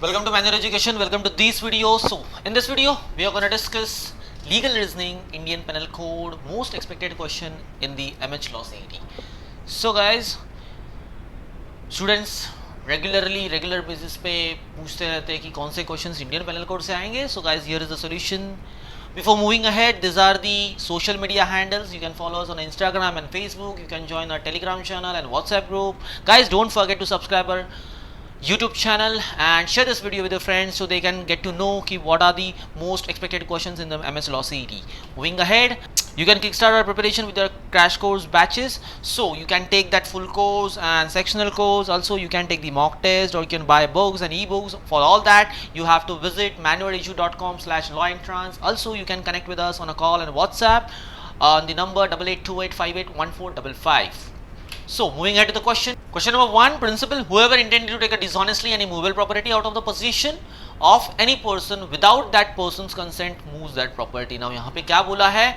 Welcome to Manual Education. Welcome to this video. So, in this video, we are going to discuss legal reasoning, Indian Penal Code, most expected question in the MH Law CET. So, guys, students regular basis पे पूछते रहते हैं कि कौन से questions Indian panel code से आएंगे. So guys, here is the solution. Before moving ahead, these are the social media handles. You can follow us on Instagram and Facebook. You can join our Telegram channel and WhatsApp group. Guys, don't forget to subscribe our YouTube channel and share this video with your friends so they can get to know what are the most expected questions in the MS Law CET. Moving ahead, you can kickstart our preparation with your crash course batches. So you can take that full course and sectional course. Also, you can take the mock test, or you can buy books and ebooks. For all that, you have to visit manualedu.com/lawentrance. Also, you can connect with us on a call and WhatsApp on the number 8828581455. So, moving ahead to the question. Question number 1, principle: whoever intended to take a dishonestly any movable property out of the possession of any person without that person's consent moves that property. Now, यहाँ पे क्या बोला है?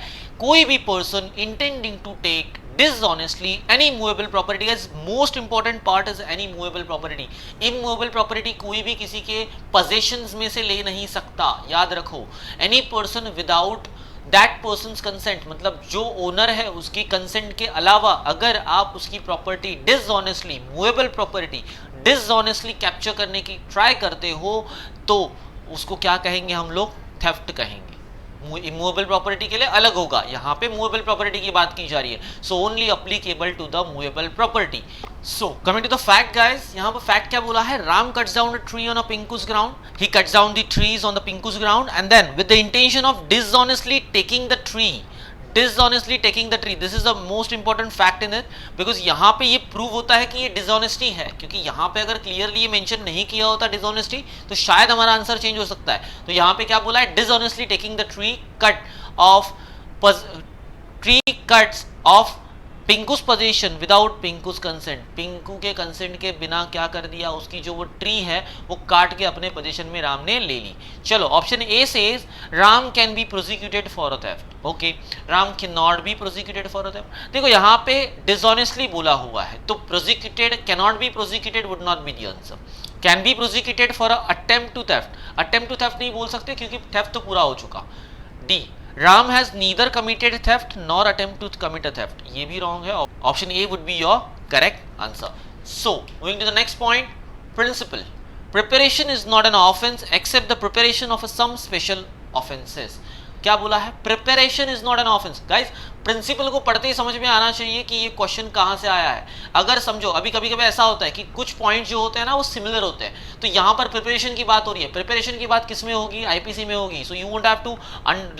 कोई भी person intending to take dishonestly any movable property. As most important part is any movable property. Immovable property कोई भी किसी के possessions में से ले नहीं सकता. याद रखो, any person without that persons consent, मतलब जो ओनर है उसकी कंसेंट के अलावा अगर आप उसकी property dishonestly, movable property dishonestly capture करने की ट्राई करते हो तो उसको क्या कहेंगे हम लोग? थेफ्ट कहेंगे. इमूवेबल प्रॉपर्टी के लिए अलग होगा, यहाँ पे मूवेबल प्रॉपर्टी की बात की जा रही है. So only applicable to the movable property. So coming to the fact guys, यहाँ पर फैक्ट क्या बोला है? Ram cuts down a tree on a Pinku's ground. He cuts down the trees on the Pinku's ground and then with the intention of dishonestly taking the tree. Dishonestly taking the tree, this is the most important fact in it, because यहाँ पे ये prove होता है कि ये dishonesty है. क्योंकि यहाँ पे अगर क्लियरली ये मेंशन नहीं किया होता डिसऑनेस्टी तो शायद हमारा आंसर चेंज हो सकता है. तो यहाँ पे क्या बोला है? Dishonestly taking the tree cut of Pinku's position without Pinku's consent. Pinku के कंसेंट के बिना क्या कर दिया? उसकी जो वो ट्री है वो काट के अपने पोजीशन में राम ने ले ली. चलो, option A says Ram can be prosecuted for a theft. Okay, Ram can not be prosecuted for a theft. देखो यहाँ पे डिसऑनेस्टली बोला हुआ है तो prosecuted, can not be prosecuted would not be the answer. Can be prosecuted for a attempt to theft. Attempt to theft नहीं बोल सकते क्योंकि थेफ्ट तो पूरा हो चुका. D, Ram has neither committed theft nor attempt to commit a theft. ये भी wrong है. Option A would be your correct answer. So, moving to the next point, principle: preparation is not an offense except the preparation of some special offenses. क्या बोला है? Preparation is not an offence. Guys, principle को पढ़ते ही समझ में आना चाहिए कि ये क्वेश्चन कहाँ से आया है. अगर समझो, अभी कभी कभी ऐसा होता है कि कुछ पॉइंट जो होते हैं ना वो सिमिलर होते हैं, तो यहाँ पर प्रिपरेशन की बात हो रही है. प्रिपरेशन की बात किस में होगी? आईपीसी में होगी. So you won't have to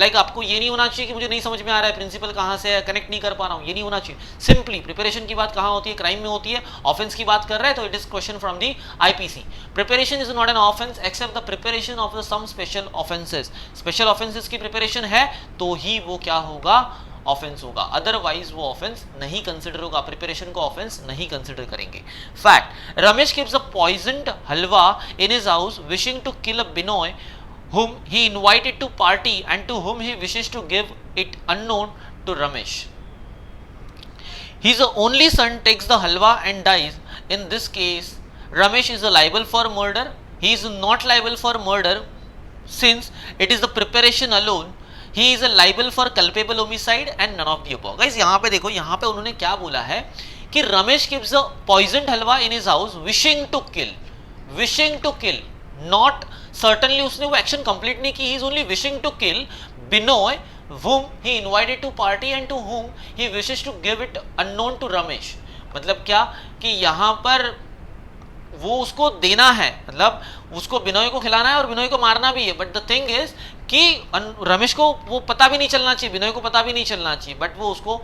like, आपको ये नहीं होना चाहिए कि मुझे नहीं समझ में आ रहा है, प्रिंसिपल कहाँ से है, कनेक्ट नहीं कर पा रहा हूँ, ये नहीं होना चाहिए. सिंपली प्रिपरेशन की बात कहाँ होती है? क्राइम में होती है. ऑफेंस की बात कर रहे हैं तो it is question from the IPC. Preparation is not an offence except the preparation of the some special offences. Special offences की प्रिपरेशन है तो ही वो क्या होगा? ऑफेंस होगा. अदरवाइज वो ऑफेंस नहीं कंसिडर होगा. प्रिपरेशन को ऑफेंस नहीं कंसिडर करेंगे. Fact: Ramesh keeps a poisoned halwa in his house wishing to kill a Binoy whom he invited to party and to whom he wishes to give it unknown to Ramesh. His only son takes the halwa and dies. In this case, Ramesh is liable for murder. He is not liable for murder since it is the preparation alone. He is liable for culpable homicide and none of the above. Guys, यहाँ पे देखो, यहाँ पे उन्होंने क्या बोला है कि Ramesh gives a poisoned halwa in his house wishing to kill. Wishing to kill, not certainly उसने वो एक्शन कंप्लीट नहीं की. He is only wishing to kill Binoy whom he invited to party and to whom he wishes to give it unknown to Ramesh. मतलब क्या कि यहाँ पर वो उसको देना है, मतलब उसको बिनोय को खिलाना है और बिनोय को मारना भी है. बट द थिंग इज कि रमेश को वो पता भी नहीं चलना चाहिए, बिनोय को पता भी नहीं चलना चाहिए, बट वो उसको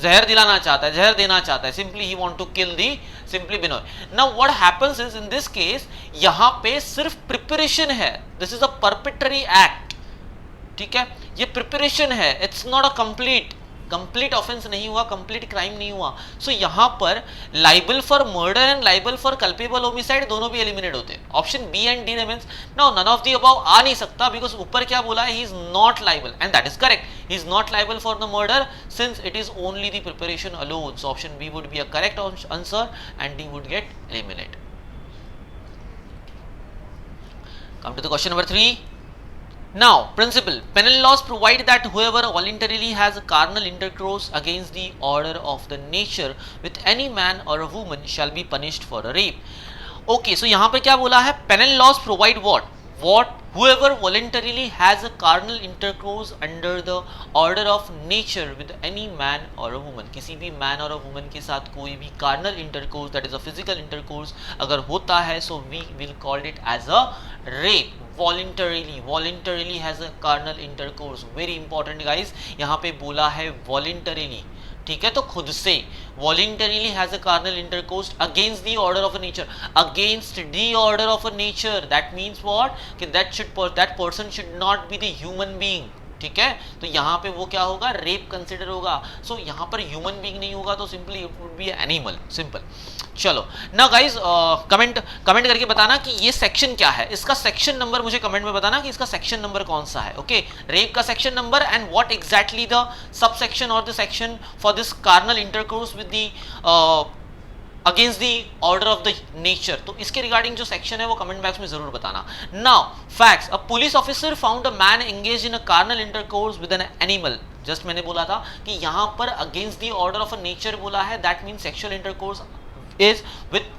जहर दिलाना चाहता है, जहर देना चाहता है. Simply he want to kill the simply Binoy. Now what happens is in this case, यहाँ पे सिर्फ प्रिपरेशन है. This is a preparatory act. ठीक है, ये प्रिपरेशन है. It's not a complete offence नहीं हुआ, कंप्लीट क्राइम नहीं हुआ. सो यहाँ पर liable for murder and liable for culpable homicide दोनों भी एलिमिनेट होते हैं. Option B and D remains. Now none of the above आ नहीं सकता बिकॉज ऊपर क्या बोला है? He is not liable and that is correct. He is not liable for the murder since it is only the preparation alone. So option B would be a correct answer and D would get eliminate. Come to the question number 3. Now, principle. Penal laws provide that whoever voluntarily has a carnal intercourse against the order of the nature with any man or a woman shall be punished for a rape. Okay, so यहाँ पे क्या बोला है? Penal laws provide what? Whoever voluntarily has a carnal intercourse under the order of nature with any man or a woman, किसी भी man और a woman के साथ कोई भी carnal intercourse, that is a physical intercourse अगर होता है, so we will call it as a rape. voluntarily has a carnal intercourse, very important guys, यहाँ पे बोला है voluntarily, ठीक है, तो खुद से voluntarily has a carnal intercourse against the order of a nature, against the order of a nature, that means what कि that person should not be the human being, ठीक है, तो यहाँ पे वो क्या होगा, रेप कंसिडर होगा. सो यहाँ पर ह्यूमन बीइंग नहीं होगा, तो simply it would be animal, simple. चलो ना गाइज, कमेंट करके बताना कि ये सेक्शन क्या है, इसका सेक्शन नंबर मुझे कमेंट में बताना कि इसका सेक्शन नंबर कौन सा है. ओके, रेप का section number and what exactly the sub section और the section for this carnal intercourse with the against the order of the nature. तो इसके रिगार्डिंग जो सेक्शन है वो कमेंट बॉक्स में जरूर बताना. Now facts. A police officer found a man engage in a carnal intercourse with an animal. Just मैंने बोला था कि यहाँ पर against the order of a nature बोला है, that mean sexual intercourse is with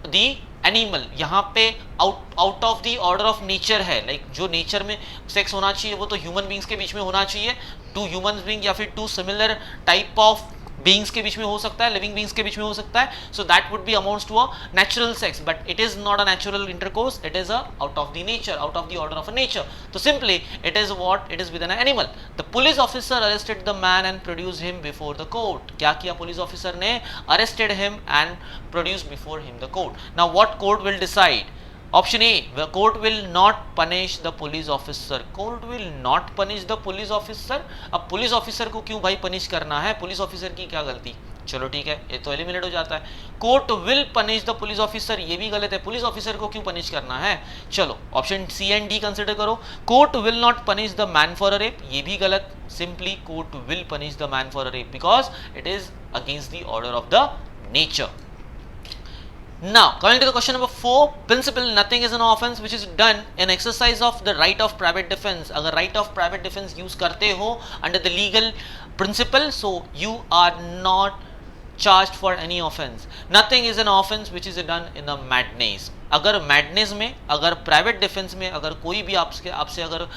the animal. यहाँ पे out of the order of nature है, लाइक जो नेचर में सेक्स होना चाहिए वो तो ह्यूमन बींग्स के बीच में होना चाहिए, टू ह्यूमन बींग या फिर to similar type of beings के बीच में हो सकता है, लिविंग बींग्स के बीच में हो सकता है. So that would be amounts to a natural sex, but it is not a natural intercourse, it is a out of the nature, out of the order of a nature. तो simply it is what, it is with an animal. The police officer arrested the man and produce him before the court. क्या किया police officer ने, arrested him and produce before him the court. Now what court will decide? Option A, the court will not punish the police officer. Court will not punish the police officer. अब police officer को क्यों भाई punish करना है, police officer की क्या गलती. चलो ठीक है, ये तो एलिमिनेट हो जाता है. Court will punish the police officer, ये भी गलत है, पुलिस ऑफिसर को क्यों पनिश करना है. चलो option C and D consider करो. Court will not punish the man for a rape, ये भी गलत. Simply court will punish the man for a rape because it is against the order of the nature. Now, coming to the question number 4, principle, nothing is an offense which is done in exercise of the right of private defense. अगर right of private defense use करते हो under the legal principle, so you are not charged for any offense. Nothing is an offense which is done in a madness. अगर madness में, अगर private defence में अगर कोई भी आपसे अगर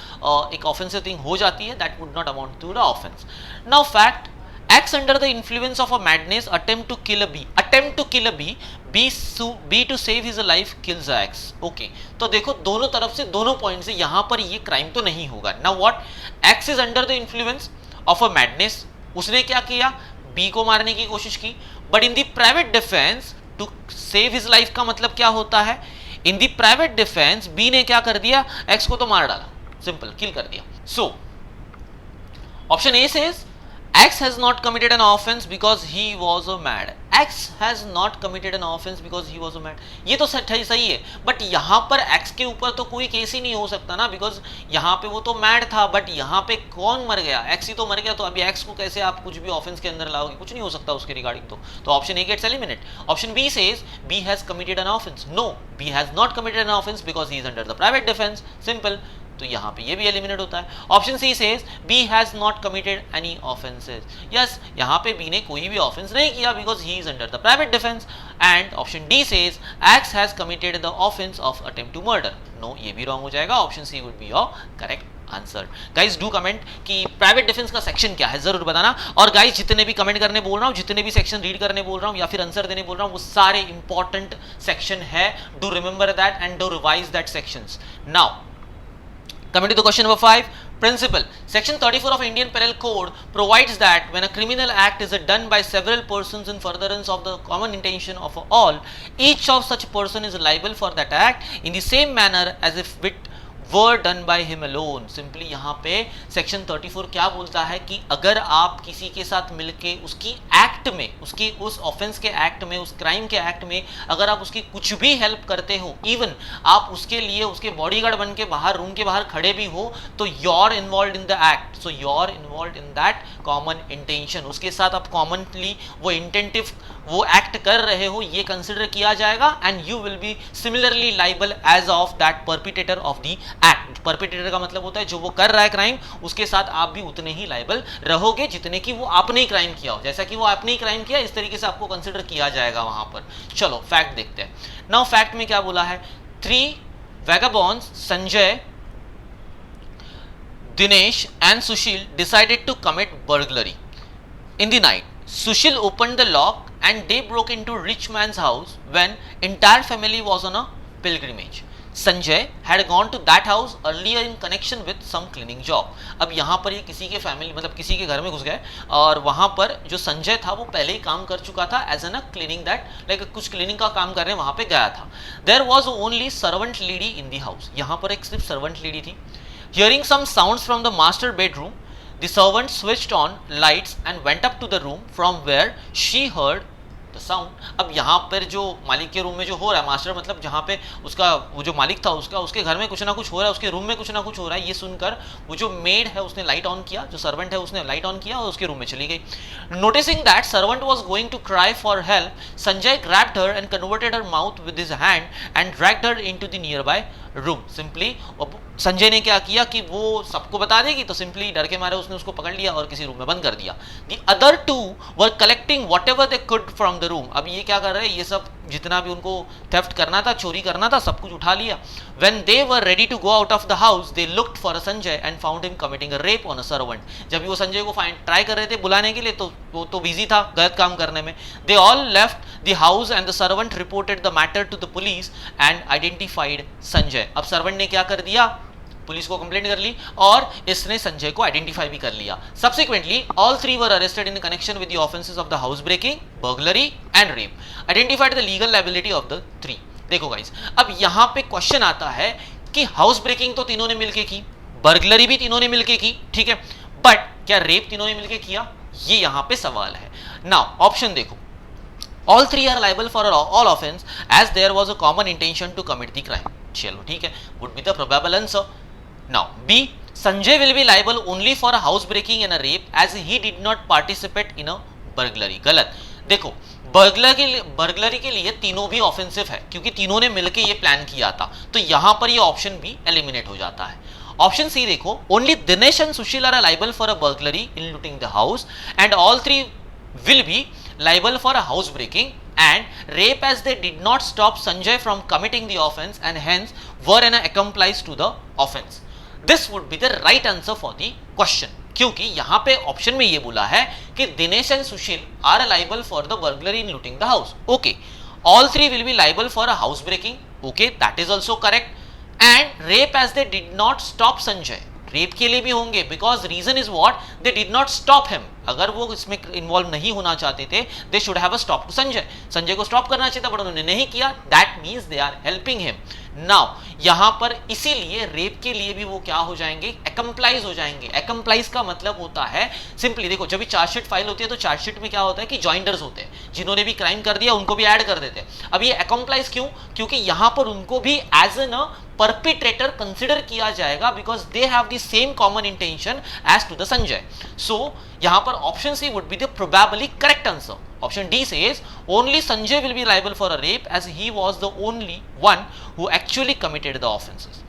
एक ऑफेंसिव थिंग हो जाती है, that would not amount to the offence. Now fact, acts under the influence of a madness, attempt to kill a bee. Attempt to kill a bee, bee to save his life kills a x. Okay, तो देखो दोनों तरफ से, दोनों point से यहाँ पर ये क्राइम तो नहीं होगा. Now what? X is under the influence of a madness. उसने क्या किया, बी को मारने की कोशिश की. But in the private defence to save his life का मतलब क्या होता है, in the private defence B ने क्या कर दिया, एक्स को तो मार डाला, सिंपल किल कर दिया. So option A says X has not committed an offense because he was a mad. X has not committed an offense because he was a mad. ये तो सही है, बट यहाँ पर X के ऊपर तो कोई केस ही नहीं हो सकता ना, बिकॉज यहाँ पे वो तो मैड था, बट यहाँ पे कौन मर गया, X ही तो मर गया. तो अभी X को कैसे आप कुछ भी ऑफेंस के अंदर लाओगे, कुछ नहीं हो सकता उसके रिगार्डिंग. तो option A gets eliminate. Option B says B has committed an offense. No, B has not committed an offense because he is under the private defense. Simple. तो यहाँ पे ये भी एलिमिनेट होता है. Option C says B has not committed any offences. Yes, यहाँ पे B ने कोई भी ऑफेंस नहीं किया because he is under the private defence. And option D says X has committed the offence of attempt to murder. No, ये भी wrong हो जाएगा. Option C would be your correct answer. Guys do comment कि private defence का section क्या है, जरूर बताना. और गाइज जितने भी कमेंट करने बोल रहा हूँ, जितने भी सेक्शन रीड करने बोल रहा हूँ या फिर आंसर देने बोल रहा हूँ, वो सारे इंपॉर्टेंट सेक्शन है. Do remember that and do revise that sections. Now coming to the question number 5, principle. Section 34 of Indian Penal Code provides that when a criminal act is done by several persons in furtherance of the common intention of all, each of such person is liable for that act in the same manner as if it were done by him alone. Simply यहाँ पे section 34 क्या बोलता है कि अगर आप किसी के साथ मिलके उसकी एक्ट में, उसकी उस ऑफेंस के एक्ट में, उस क्राइम के एक्ट में अगर आप उसकी कुछ भी हेल्प करते हो, इवन आप उसके लिए उसके बॉडीगार्ड बन के बाहर, रूम के बाहर खड़े भी हो, तो you're involved in the act. So you're involved in that common intention. उसके साथ आप कॉमनली वो इंटेंटिव वो एक्ट कर रहे हो ये कंसिडर किया जाएगा and you will be similarly liable as of that perpetrator of the act. Perpetrator का मतलब होता है जो वो कर रहा है क्राइम, उसके साथ आप भी उतने ही लाइबल रहोगे जितने कि वो आपने ही क्राइम किया हो। जैसा कि वो आपने ही क्राइम किया, इस तरीके से आपको कंसिडर किया जाएगा वहां पर। चलो फैक्ट देखते हैं। नाउ फैक्ट में क्या बोला है, 3 vagabonds Sanjay, Dinesh and Sushil decided to commit burglary. In the night, Sushil opened the lock and they broke into rich man's house when entire family was on a pilgrimage. Sanjay had gone to that house earlier in connection with some cleaning job. अब यहाँ पर ये किसी के family मतलब किसी के घर में घुस गए और वहाँ पर जो संजय था वो पहले ही काम कर चुका था as an cleaning that like कुछ क्लीनिंग का काम करने वहाँ पे गया था। There was only servant lady in the house. यहाँ पर एक सिर्फ सर्वेंट लेडी थी। Hearing some sounds from the master bedroom, the servant switched on lights and went up to the room from where she heard the sound. अब यहाँ पर जो मालिक के रूम में जो हो रहा है, मास्टर मतलब जहाँ पे उसका वो जो मालिक था उसके घर में कुछ ना कुछ हो रहा है, उसके रूम में कुछ ना कुछ हो रहा है, ये सुनकर वो जो मेड है उसने लाइट ऑन किया, जो सर्वेंट है उसने लाइट ऑन किया और उसके रूम में चली गई। Noticing that servant was going to cry for help, Sanjay grabbed her and converted her mouth with his hand and dragged her into the nearby room. Simply Sanjay ने क्या किया कि वो सबको बता देगी, तो सिंपली डर के मारे उसने उसको पकड़ लिया और किसी रूम में बंद कर दिया। The other two were collecting whatever they could from the room. अब ये क्या कर रहे हैं, ये सब जितना भी उनको थेफ्ट करना था, चोरी करना था, सब कुछ उठा लिया। When they were ready to go out of the house, they looked for a Sanjay and found him committing a rape on a servant. जब वो संजय को ट्राई कर रहे थे बुलाने के लिए, तो वो तो बिजी था गलत काम करने में। They all left the house and the servant reported the matter to the police and identified Sanjay. अब सर्वेंट ने क्या कर दिया, पुलिस को कंप्लेंट कर ली और इसने संजय को आइडेंटिफाई भी कर लिया। Subsequently, all three were arrested in connection with the offenses of the house breaking, burglary and rape. Identified the legal liability of the three. देखो गाइस, अब यहाँ पे क्वेश्चन आता है कि हाउस ब्रेकिंग तो तीनों ने मिलके की, बर्गलरी भी तीनों ने मिलके की, ठीक है, बट क्या रेप तीनों ने मिलके किया, ये यहाँ पे सवाल है। नाउ ऑप्शन देखो, all three are liable for all offense as there was a common intention to commit the crime. चलो ठीक है, would be the probable answer. Now B, Sanjay will be liable only for a house breaking and a rape as he did not participate in a burglary. गलत। देखो burglary के लिए तीनों भी offensive है क्योंकि तीनों ने मिलकर ये प्लान किया था, तो यहां पर ये ऑप्शन भी एलिमिनेट हो जाता है। ऑप्शन सी देखो, only Dinesh and Sushil are liable for a burglary in looting the house and all three will be liable for a house breaking and rape as they did not stop Sanjay from committing the offense and hence were an accomplice to the offense. This would be the right answer for the question. क्योंकि यहाँ पे option में ये बोला है कि Dinesh and Sushil are liable for the burglary in looting the house, okay, all three will be liable for a house breaking, okay, that is also correct, and rape as they did not stop Sanjay, rape के लिए भी होंगे because reason is what, they did not stop him, अगर वो इसमें involve नहीं होना चाहते थे they should have a stop to Sanjay, Sanjay को स्टॉप करना चाहिए था बट उन्होंने नहीं किया, that means they are helping him. Now यहां पर इसीलिए रेप के लिए भी वो क्या हो जाएंगे, एकम्प्लाइज हो जाएंगे। एकम्प्लाइज का मतलब होता है सिंपली देखो, जब भी चार्जशीट फाइल होती है तो चार्जशीट में क्या होता है कि जॉइंडर्स होते हैं, जिन्होंने भी क्राइम कर दिया उनको भी ऐड कर देते हैं। अब ये एकम्प्लाइज क्यों, क्योंकि यहां पर उनको भी एज एन perpetrator कंसिडर किया जाएगा because they have the same common intention as to the Sanjay. So यहां पर option C would be the probably correct answer. Option D says only Sanjay will be liable for a rape as he was the only one who actually committed the offences.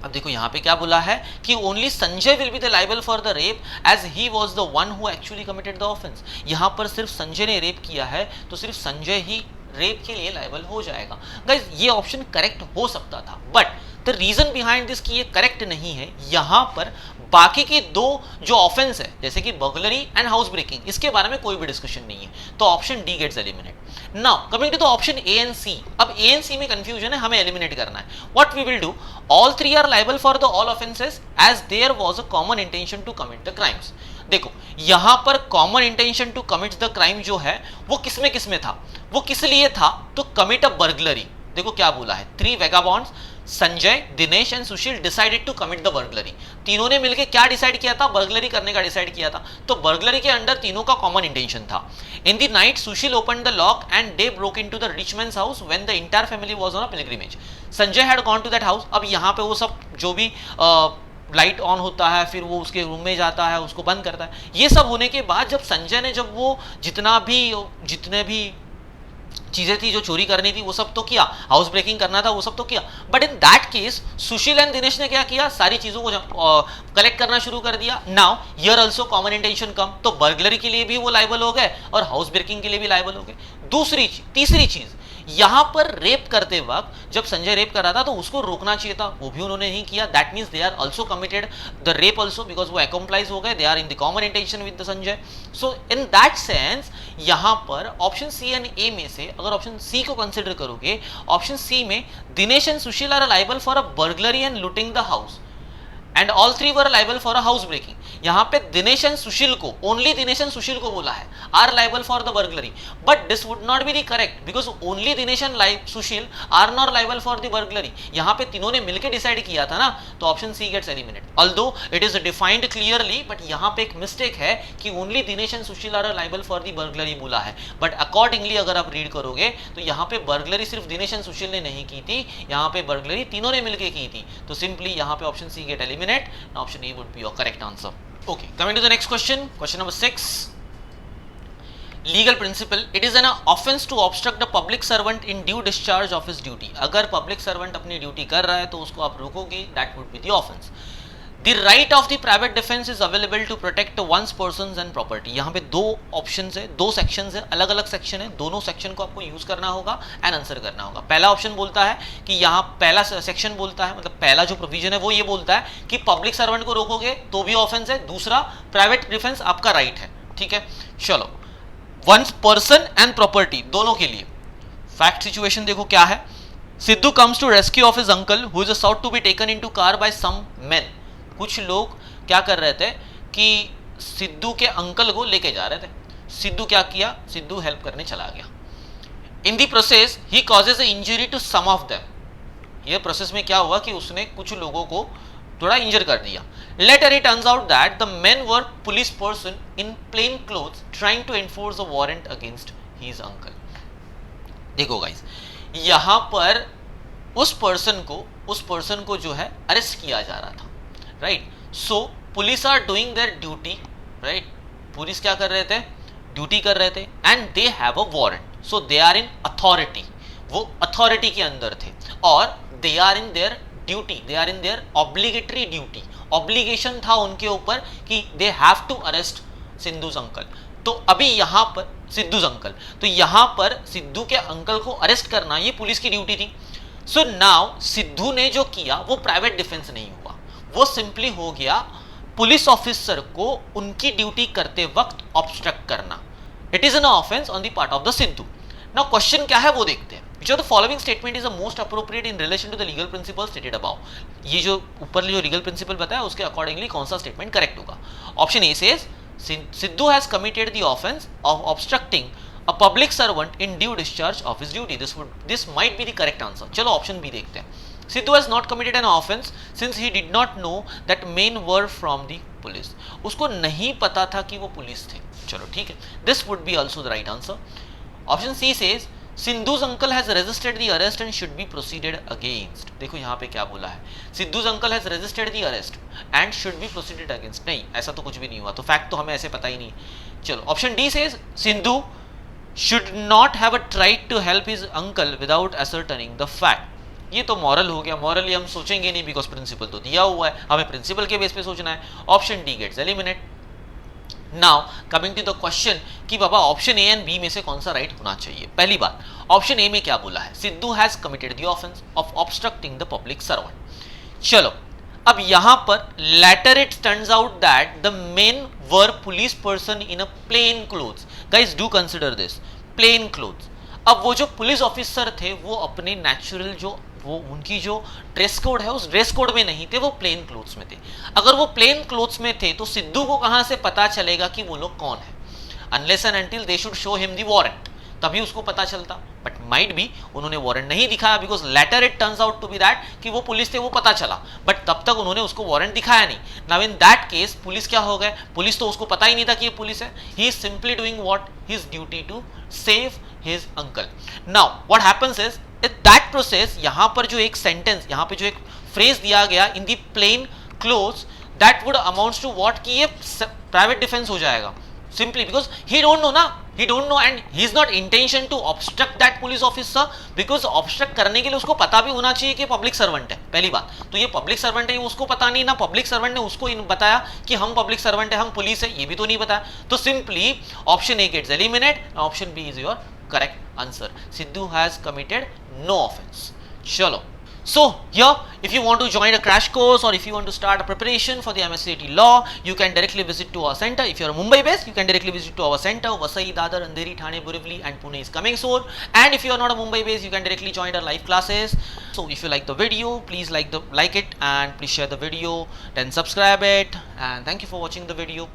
अब देखो यहाँ पे क्या बोला है कि only Sanjay will be the liable for the rape as he was the one who actually committed the offence. यहाँ पर सिर्फ संजय ने रेप किया है तो सिर्फ संजय ही रेप के लिए लाइबल हो जाएगा। गाइस ये ऑप्शन करेक्ट हो सकता था but the reason behind this कि ये करेक्ट नहीं है, यहाँ पर बाकी की दो जो ऑफेंस है जैसे कि बर्गलरी एंड हाउस ब्रेकिंग, इसके बारे में कोई भी डिस्कशन नहीं है, तो option D gets eliminate. Now coming to the option A and C, अब ए एंड सी में कंफ्यूजन है, हमें एलिमिनेट करना है। What we will do, all three are liable for the all offences as there was a common intention to commit the crimes. देखो यहां पर common intention to commit the crime जो है वो किसमें था, वो किस लिए था, तो कमिट अ बर्गलरी। देखो क्या बोला है, 3 vagabonds Sanjay, Dinesh and Sushil decided to commit the burglary. तीनों ने मिलकर क्या डिसाइड किया था, बर्गलरी करने का डिसाइड किया था, तो बर्गलरी के अंडर तीनों का कॉमन इंटेंशन था। In the night Sushil open the lock and they broke into the rich man's house when the entire family was on a pilgrimage. Sanjay had gone to that house. अब यहाँ पे वो सब जो भी लाइट ऑन होता है, फिर वो उसके रूम में जाता है, उसको बंद करता है। ये सब होने के बाद जब संजय ने जब वो जितने भी चीजें थी जो चोरी करनी थी वो सब तो किया, हाउस ब्रेकिंग करना था वो सब तो किया, but in that case Sushil and Dinesh ने क्या किया, सारी चीजों को कलेक्ट करना शुरू कर दिया। Now here also common intention come, तो बर्गलरी के लिए भी वो लायबल हो गए और हाउस ब्रेकिंग के लिए भी लायबल हो गए। तीसरी चीज, यहां पर रेप करते वक्त जब संजय रेप कर रहा था तो उसको रोकना चाहिए था, वो भी उन्होंने नहीं किया। That means they are also committed the rape also, because वो अकम्प्लाइज हो गए, they are in the common intention with the Sanjay. So in that sense यहां पर ऑप्शन सी एंड ए में से अगर ऑप्शन सी को कंसिडर करोगे, ऑप्शन सी में Dinesh and Sushil are liable for a burglary and looting the house and all three were liable for a house breaking. यहां पे दिनेश एंड सुशील को, ओनली दिनेश एंड सुशील को बोला है are liable for the burglary, but this would not be the correct because only Dinesh and Sushil are not liable for the burglary. यहां पे तीनों ने मिलकर डिसाइड किया था ना, तो option C gets eliminate. Although it is defined clearly, but यहां पे एक मिस्टेक है कि only Dinesh and Sushil are liable for the burglary बोला है, बट अकॉर्डिंगली अगर आप रीड करोगे तो यहां पे बर्गलरी सिर्फ दिनेश एंड सुशील ने नहीं की थी, यहां पे बर्गलरी तीनों ने मिलकर की थी। तो सिंपली यहां पे option C get eliminate, option A would be your correct answer. Okay, coming to the next question, question number 6. Legal principle, it is an offense to obstruct a public servant in due discharge of his duty. अगर public servant अपनी duty कर रहा है तो उसको आप रोकोगे, that would be the offense. The right of the private defense is available to protect one's persons and property. यहाँ पे दो ऑप्शंस है, दो सेक्शंस है, अलग अलग सेक्शन है, दोनों सेक्शन को आपको यूज करना होगा एंड आंसर करना होगा। पहला ऑप्शन बोलता है कि यहाँ पहला सेक्शन बोलता है, मतलब पहला जो प्रोविजन है वो ये बोलता है कि पब्लिक सर्वेंट को रोकोगे तो भी ऑफेंस है, दूसरा प्राइवेट डिफेंस आपका राइट है, ठीक है। चलो, वंस पर्सन एंड प्रॉपर्टी दोनों के लिए फैक्ट सिचुएशन देखो क्या है। Sidhu comes to rescue of his uncle who is sought to be taken into car by some men. कुछ लोग क्या कर रहे थे कि सिद्धू के अंकल को लेके जा रहे थे। सिद्धू क्या किया, सिद्धू हेल्प करने चला गया। In the process he causes injury to some of them. ये प्रोसेस में क्या हुआ कि उसने कुछ लोगों को थोड़ा इंजर कर दिया। Later it turns out that the men were police person in plain clothes trying to enforce a warrant against his uncle. देखो गाइस, यहां पर उस पर्सन को जो है अरेस्ट किया जा रहा था, right. So police are doing their duty, right. Police क्या कर रहे थे, ड्यूटी कर रहे थे, and they have a warrant, so they are in authority, वो अथॉरिटी के अंदर थे और they are in their duty, they are in their obligatory duty, obligation था उनके ऊपर कि they have to arrest Sidhu's uncle. तो अभी यहां पर सिद्धूज अंकल, तो यहां पर सिद्धू के अंकल को अरेस्ट करना ये पुलिस की ड्यूटी थी। सो नाउ सिद्धू ने जो किया वो प्राइवेट डिफेंस नहीं हुआ, वो सिंपली हो गया पुलिस ऑफिसर को उनकी ड्यूटी करते वक्त ऑब्स्ट्रक्ट करना। It is an offence on the part of the Sidhu. Now question क्या है वो देखते हैं। Which of the following statement is the most appropriate in relation to the legal principle stated above? ये जो ऊपर जो लीगल प्रिंसिपल बताया उसके अकॉर्डिंगली कौन सा स्टेटमेंट करेक्ट होगा। Option A says Sidhu has committed the offence of obstructing a public servant in due discharge of his duty. This might be the correct answer. चलो ऑप्शन बी देखते हैं। Sidhu has not committed an offense since he did not know that men were from the police. उसको नहीं पता था कि वो police थे। चलो ठीक है, this would be also the right answer. Option C says Sidhu's uncle has resisted the arrest and should be proceeded against. देखो यहाँ पे क्या बोला है, Sidhu's uncle has resisted the arrest and should be proceeded against. नहीं, ऐसा तो कुछ भी नहीं हुआ, तो फैक्ट तो हमें ऐसे पता ही नहीं। चलो option D says Sidhu should not have tried to help his uncle without ascertaining the fact. ये तो मॉरल हो गया, मॉरली हम सोचेंगे नहीं बिकॉज प्रिंसिपल तो दिया हुआ है, हमें प्रिंसिपल के बेस पे सोचना है। Option D gets eliminate. Now coming to the question कि बाबा ऑप्शन ए एंड बी में से कौन सा राइट होना चाहिए। पहली बात, ऑप्शन ए में क्या बोला है, Sidhu has committed the offence of obstructing the public servant. चलो अब यहां पर later it turns out that the men were police person in a plain clothes. Guys do consider this, plain clothes. अब वो जो पुलिस ऑफिसर थे वो अपने नेचुरल जो वो उनकी जो ड्रेस कोड है उस ड्रेस कोड में नहीं थे, वो प्लेन क्लोथ्स में थे। अगर वो प्लेन क्लोथ्स में थे तो सिद्धू को कहां से पता चलेगा कि वो लोग कौन है, unless and until they should show him the warrant, तभी उसको पता चलता। बट माइट बी उन्होंने वारंट नहीं दिखाया because later it turns out to be that कि वो पुलिस थे, वो पता चला, बट तब तक उन्होंने उसको वारंट दिखाया नहीं। Now in that case police क्या हो गए, पुलिस तो उसको पता ही नहीं था कि ये पुलिस है, he is simply doing what, his duty to save his uncle. Now what happens is that process, यहां पर जो एक सेंटेंस, यहां पे जो एक फ्रेज दिया गया in the plain clause that would amounts to what कि ये प्राइवेट डिफेंस हो जाएगा simply because he don't know na, he don't know and he is not intention to obstruct that police officer because obstruct करने के लिए उसको पता भी होना चाहिए कि पब्लिक सर्वेंट है पहली बात तो ये पब्लिक सर्वेंट है उसको पता नहीं ना पब्लिक सर्वेंट ने उसको बताया कि हम पब्लिक सर्वेंट है हम पुलिस है ये भी तो नहीं बताया तो simply option A gets eliminate option B is your correct answer Sidhu has committed no offence चलो So here if you want to join a crash course or if you want to start a preparation for the MSCIT law you can directly visit to our center. If you are Mumbai based you can directly visit to our center. Vasai, Dadar, Andheri, Thane, Borivali and Pune is coming soon, and if you are not a Mumbai based you can directly join our live classes. So if you like the video please like it and please share the video, then subscribe it, and thank you for watching the video.